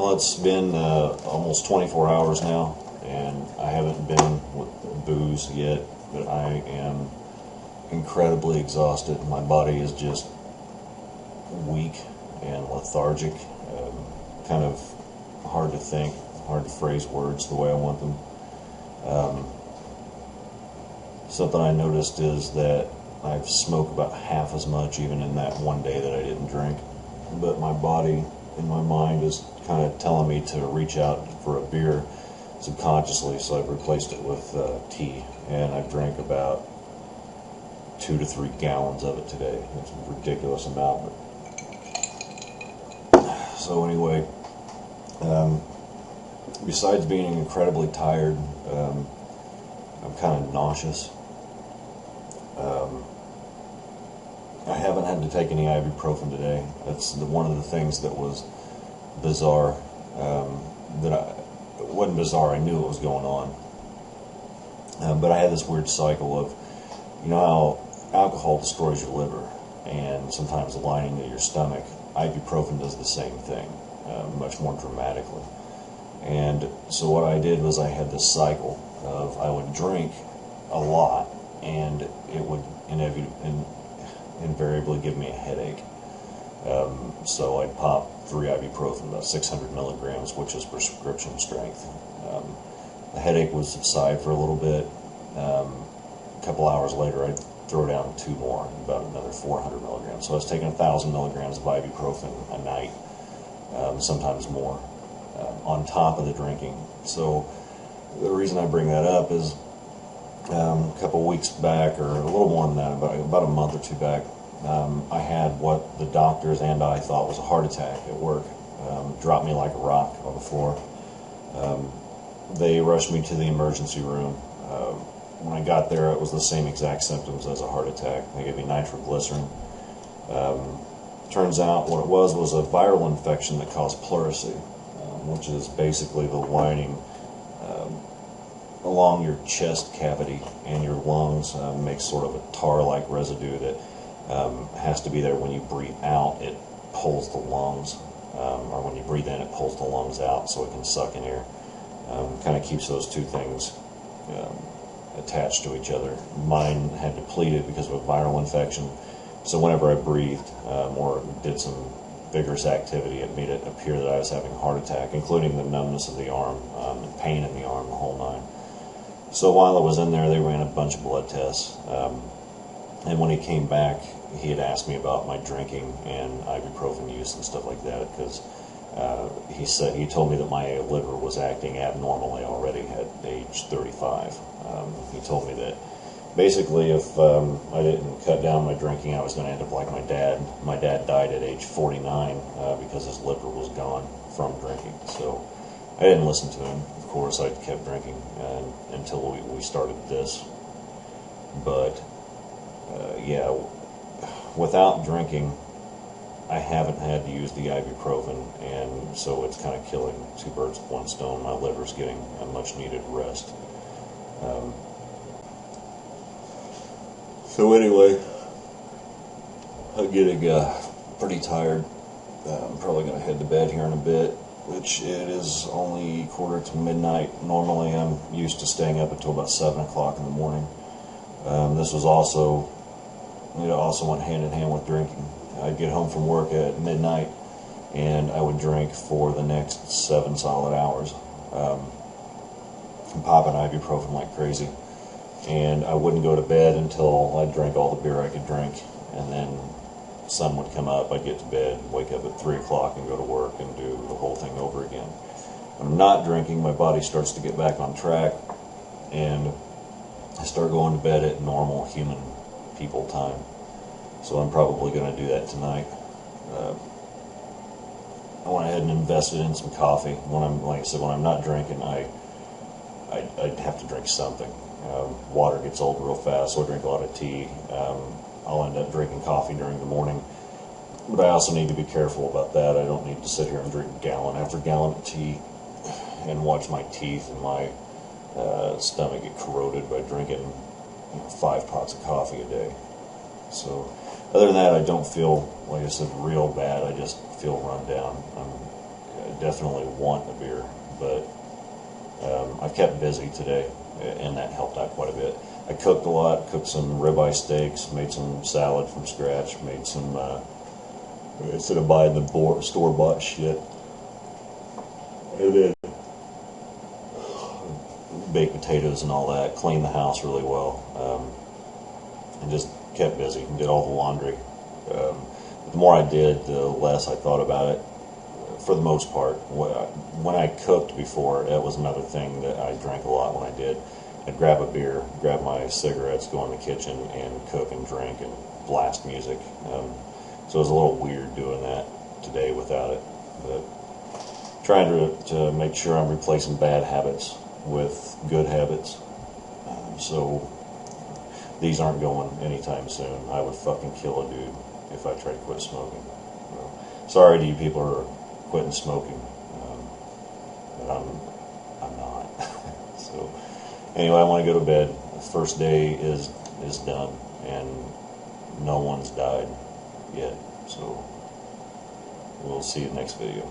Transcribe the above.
Well, it's been almost 24 hours now, and I haven't been with booze yet, but I am incredibly exhausted. My body is just weak and lethargic, kind of hard to think, hard to phrase words the way I want them. Something I noticed is that I've smoked about half as much even in that one day that I didn't drink, but my body and my mind is kind of telling me to reach out for a beer subconsciously, so I've replaced it with tea, and I've drank about 2 to 3 gallons of it today. It's a ridiculous amount. So anyway, besides being incredibly tired, I'm kind of nauseous. I haven't had to take any ibuprofen today. That's one of the things that was bizarre. It wasn't bizarre, I knew it was going on. But I had this weird cycle of, you know how alcohol destroys your liver and sometimes the lining of your stomach. Ibuprofen does the same thing, much more dramatically. And so what I did was I had this cycle of I would drink a lot, and it would invariably give me a headache. So I'd pop 3 ibuprofen, about 600 milligrams, which is prescription strength. The headache would subside for a little bit. A couple hours later, I'd throw down 2 more, about another 400 milligrams. So I was taking 1,000 milligrams of ibuprofen a night, sometimes more, on top of the drinking. So the reason I bring that up is a couple weeks back, or a little more than that, about a month or 2 back, I had what the doctors and I thought was a heart attack at work. Dropped me like a rock on the floor. They rushed me to the emergency room. When I got there, it was the same exact symptoms as a heart attack. They gave me nitroglycerin. Turns out what it was a viral infection that caused pleurisy, which is basically the lining along your chest cavity and your lungs. Makes sort of a tar-like residue that has to be there when you breathe out. It pulls the lungs, or when you breathe in, it pulls the lungs out so it can suck in air. Kind of keeps those two things attached to each other. Mine had depleted because of a viral infection, so whenever I breathed or did some vigorous activity, it made it appear that I was having a heart attack, including the numbness of the arm and pain in the arm, the whole nine. So while I was in there, they ran a bunch of blood tests, and when he came back, he had asked me about my drinking and ibuprofen use and stuff like that, because he told me that my liver was acting abnormally already at age 35. He told me that basically if I didn't cut down my drinking, I was going to end up like my dad. My dad died at age 49 because his liver was gone from drinking. So I didn't listen to him. Of course, I kept drinking until we started this. But yeah, without drinking, I haven't had to use the ibuprofen, and so it's kind of killing 2 birds with 1 stone. My liver's getting a much needed rest. So anyway, I'm getting pretty tired. I'm probably going to head to bed here in a bit, which it is only 1:45 Normally I'm used to staying up until about 7 o'clock in the morning. This was also went hand in hand with drinking. I'd get home from work at midnight, and I would drink for the next 7 solid hours. And popping ibuprofen like crazy. And I wouldn't go to bed until I drank all the beer I could drink, and then sun would come up, I'd get to bed, wake up at 3 o'clock and go to work and do the whole thing over again. When I'm not drinking, my body starts to get back on track, and I start going to bed at normal human people time. So I'm probably going to do that tonight. I went ahead and invested in some coffee. Like I said, when I'm not drinking, I'd have to drink something. Water gets old real fast, so I drink a lot of tea. I'll end up drinking coffee during the morning, but I also need to be careful about that. I don't need to sit here and drink gallon after gallon of tea and watch my teeth and my stomach get corroded by drinking 5 pots of coffee a day. So other than that, I don't feel, like I said, real bad. I just feel run down. I'm definitely want a beer, but I've kept busy today, and that helped out quite a bit. I cooked a lot, cooked some ribeye steaks, made some salad from scratch, made some, instead of buying the store-bought shit, and then baked potatoes and all that, cleaned the house really well, and just kept busy and did all the laundry. The more I did, the less I thought about it, for the most part. When I cooked before, that was another thing that I drank a lot when I did. I'd grab a beer, grab my cigarettes, go in the kitchen, and cook and drink and blast music. So it was a little weird doing that today without it. But trying to make sure I'm replacing bad habits with good habits. So these aren't going anytime soon. I would fucking kill a dude if I tried to quit smoking. Sorry to you people who are quitting smoking, but I'm not. So anyway, I want to go to bed. The first day is done, and no one's died yet. So we'll see you next video.